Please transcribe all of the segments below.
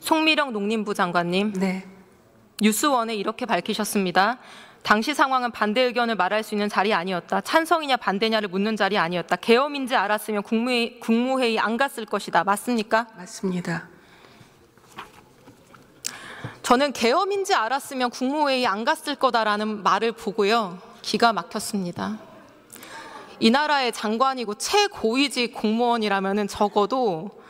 송미령 농림부 장관님. 네. 뉴스원에 이렇게 밝히셨습니다. 당시 상황은 반대 의견을 말할 수 있는 자리 아니었다. 찬성이냐 반대냐를 묻는 자리 아니었다. 계엄인지 알았으면 국무회의 안 갔을 것이다. 맞습니까? 맞습니다. 저는 계엄인지 알았으면 국무회의 안 갔을 거다라는 말을 보고요. 기가 막혔습니다. 이 나라의 장관이고 최고위직 공무원이라면 적어도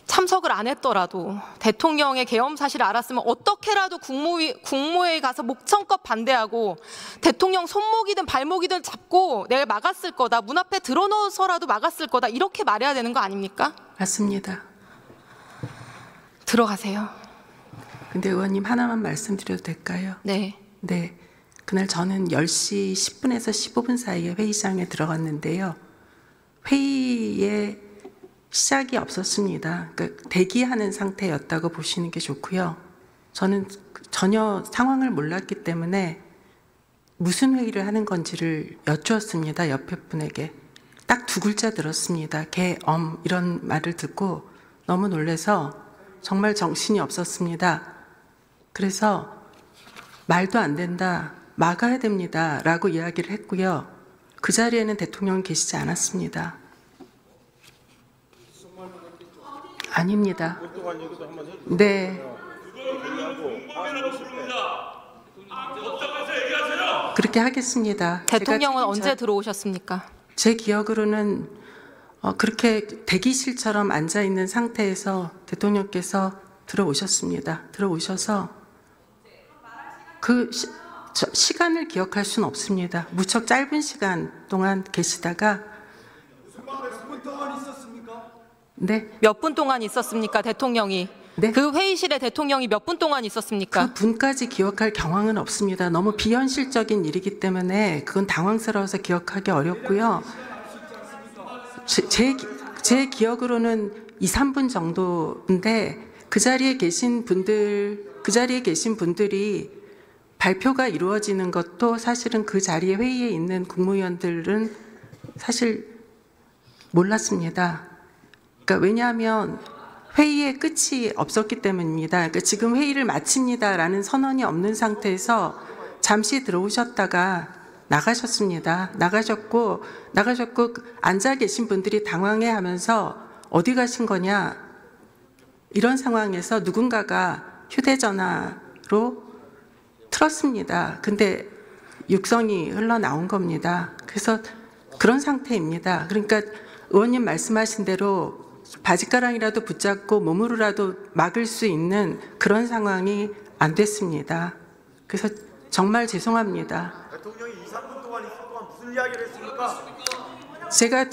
참석을 안 했더라도 대통령의 계엄 사실을 알았으면 어떻게라도 국무회의 가서 목청껏 반대하고 대통령 손목이든 발목이든 잡고 내가 막았을 거다. 문 앞에 들어넣어서라도 막았을 거다. 이렇게 말해야 되는 거 아닙니까? 맞습니다. 들어가세요. 근데 의원님 하나만 말씀드려도 될까요? 네. 네. 그날 저는 10시 10분에서 15분 사이에 회의장에 들어갔는데요. 회의에 시작이 없었습니다. 그러니까 대기하는 상태였다고 보시는 게 좋고요. 저는 전혀 상황을 몰랐기 때문에 무슨 회의를 하는 건지를 여쭈었습니다. 옆에 분에게. 딱 두 글자 들었습니다. 계엄 이런 말을 듣고 너무 놀라서 정말 정신이 없었습니다. 그래서 말도 안 된다, 막아야 됩니다 라고 이야기를 했고요. 그 자리에는 대통령은 계시지 않았습니다. 아닙니다. 네. 그렇게 하겠습니다. 대통령은 언제 들어오셨습니까? 제 기억으로는 그렇게 대기실처럼 앉아 있는 상태에서 대통령께서 들어오셨습니다. 들어오셔서 그 시간을 기억할 수는 없습니다. 무척 짧은 시간 동안 계시다가 네. 몇 분 동안 있었습니까, 대통령이? 네. 그 회의실에 대통령이 몇 분 동안 있었습니까? 그 분까지 기억할 경황은 없습니다. 너무 비현실적인 일이기 때문에 그건 당황스러워서 기억하기 어렵고요. 제 기억으로는 2, 3분 정도인데 그 자리에 계신 분들이 발표가 이루어지는 것도 사실은 그 자리에 회의에 있는 국무위원들은 사실 몰랐습니다. 그러니까 왜냐하면 회의의 끝이 없었기 때문입니다. 그러니까 지금 회의를 마칩니다라는 선언이 없는 상태에서 잠시 들어오셨다가 나가셨습니다. 나가셨고 앉아 계신 분들이 당황해하면서 어디 가신 거냐 이런 상황에서 누군가가 휴대전화로 틀었습니다. 근데 육성이 흘러나온 겁니다. 그래서 그런 상태입니다. 그러니까 의원님 말씀하신 대로 바짓가랑이라도 붙잡고 몸으로라도 막을 수 있는 그런 상황이 안 됐습니다. 그래서 정말 죄송합니다. 대통령이 2, 3분 동안 있을 동안 무슨 이야기를 했습니까? 제가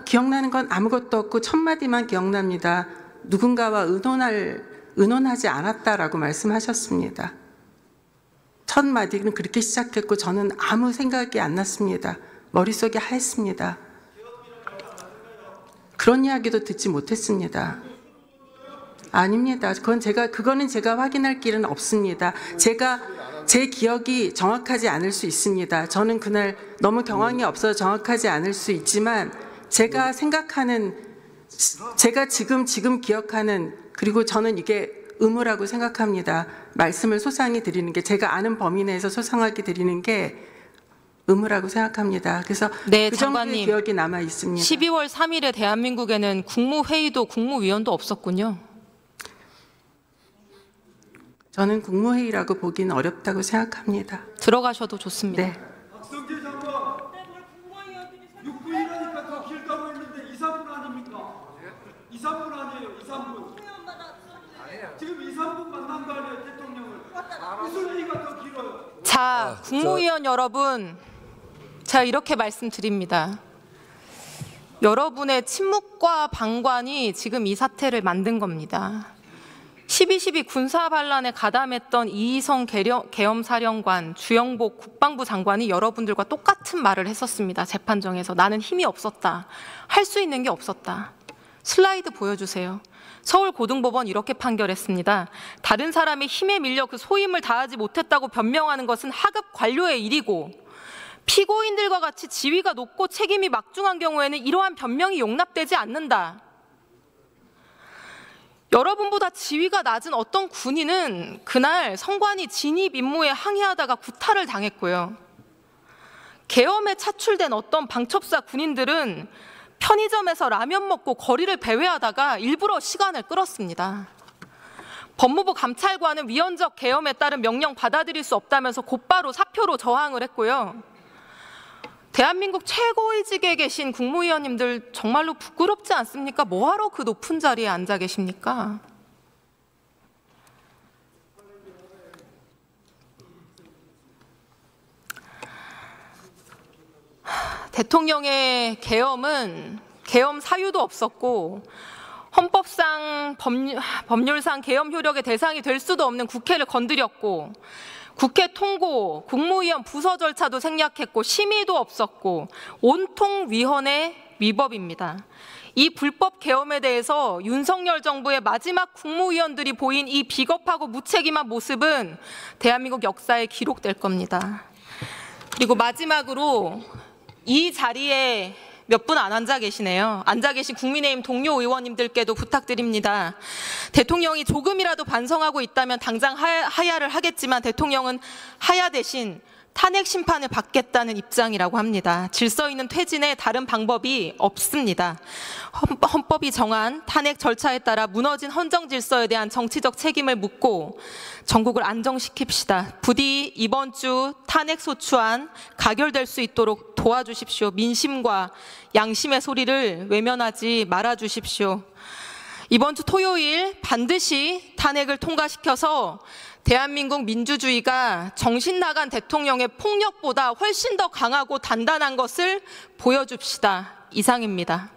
기억나는 건 아무것도 없고 첫 마디만 기억납니다. 누군가와 의논하지 않았다라고 말씀하셨습니다. 첫 마디는 그렇게 시작했고 저는 아무 생각이 안 났습니다. 머릿속이 하였습니다. 그런 이야기도 듣지 못했습니다. 아닙니다. 그거는 제가 확인할 길은 없습니다. 제 기억이 정확하지 않을 수 있습니다. 저는 그날 너무 경황이 없어서 정확하지 않을 수 있지만 제가 지금 기억하는 그리고 저는 이게 의무라고 생각합니다. 말씀을 소상히 드리는 게 제가 아는 범위 내에서 소상하게 드리는 게 의무라고 생각합니다. 그래서 네, 그 정도의 장관님. 기억이 남아 있습니다. 12월 3일에 대한민국에는 국무회의도 국무위원도 없었군요. 저는 국무회의라고 보기는 어렵다고 생각합니다. 들어가셔도 좋습니다. 네. 박성재 장관, 6분이라니까 더 길다고 했는데 2, 3분 아닙니까? 2, 3분 아니에요, 2, 3분. 지금 2, 3분 만난 거 아니에요, 대통령을. 무슨 얘기가 더 길어요? 자, 국무위원 여러분, 제가 이렇게 말씀드립니다. 여러분의 침묵과 방관이 지금 이 사태를 만든 겁니다. 12.12 군사반란에 가담했던 이희성 계엄사령관, 주영복 국방부 장관이 여러분들과 똑같은 말을 했었습니다. 재판정에서. 나는 힘이 없었다. 할 수 있는 게 없었다. 슬라이드 보여주세요. 서울고등법원 이렇게 판결했습니다. 다른 사람의 힘에 밀려 그 소임을 다하지 못했다고 변명하는 것은 하급 관료의 일이고 피고인들과 같이 지위가 높고 책임이 막중한 경우에는 이러한 변명이 용납되지 않는다. 여러분보다 지위가 낮은 어떤 군인은 그날 성관이 진입 임무에 항의하다가 구타를 당했고요. 계엄에 차출된 어떤 방첩사 군인들은 편의점에서 라면 먹고 거리를 배회하다가 일부러 시간을 끌었습니다. 법무부 감찰관은 위헌적 계엄에 따른 명령 받아들일 수 없다면서 곧바로 사표로 저항을 했고요. 대한민국 최고위직에 계신 국무위원님들 정말로 부끄럽지 않습니까? 뭐하러 그 높은 자리에 앉아 계십니까? 대통령의 계엄은 계엄 사유도 없었고 헌법상 법률상 계엄 효력의 대상이 될 수도 없는 국회를 건드렸고 국회 통고, 국무위원 부서 절차도 생략했고 심의도 없었고 온통 위헌의 위법입니다. 이 불법 계엄에 대해서 윤석열 정부의 마지막 국무위원들이 보인 이 비겁하고 무책임한 모습은 대한민국 역사에 기록될 겁니다. 그리고 마지막으로 이 자리에 몇 분 안 앉아 계시네요. 앉아 계신 국민의힘 동료 의원님들께도 부탁드립니다. 대통령이 조금이라도 반성하고 있다면 당장 하야를 하겠지만 대통령은 하야 대신 탄핵 심판을 받겠다는 입장이라고 합니다. 질서 있는 퇴진에 다른 방법이 없습니다. 헌법이 정한 탄핵 절차에 따라 무너진 헌정 질서에 대한 정치적 책임을 묻고 전국을 안정시킵시다. 부디 이번 주 탄핵 소추안 가결될 수 있도록 도와주십시오. 민심과 양심의 소리를 외면하지 말아주십시오. 이번 주 토요일 반드시 탄핵을 통과시켜서 대한민국 민주주의가 정신 나간 대통령의 폭력보다 훨씬 더 강하고 단단한 것을 보여줍시다. 이상입니다.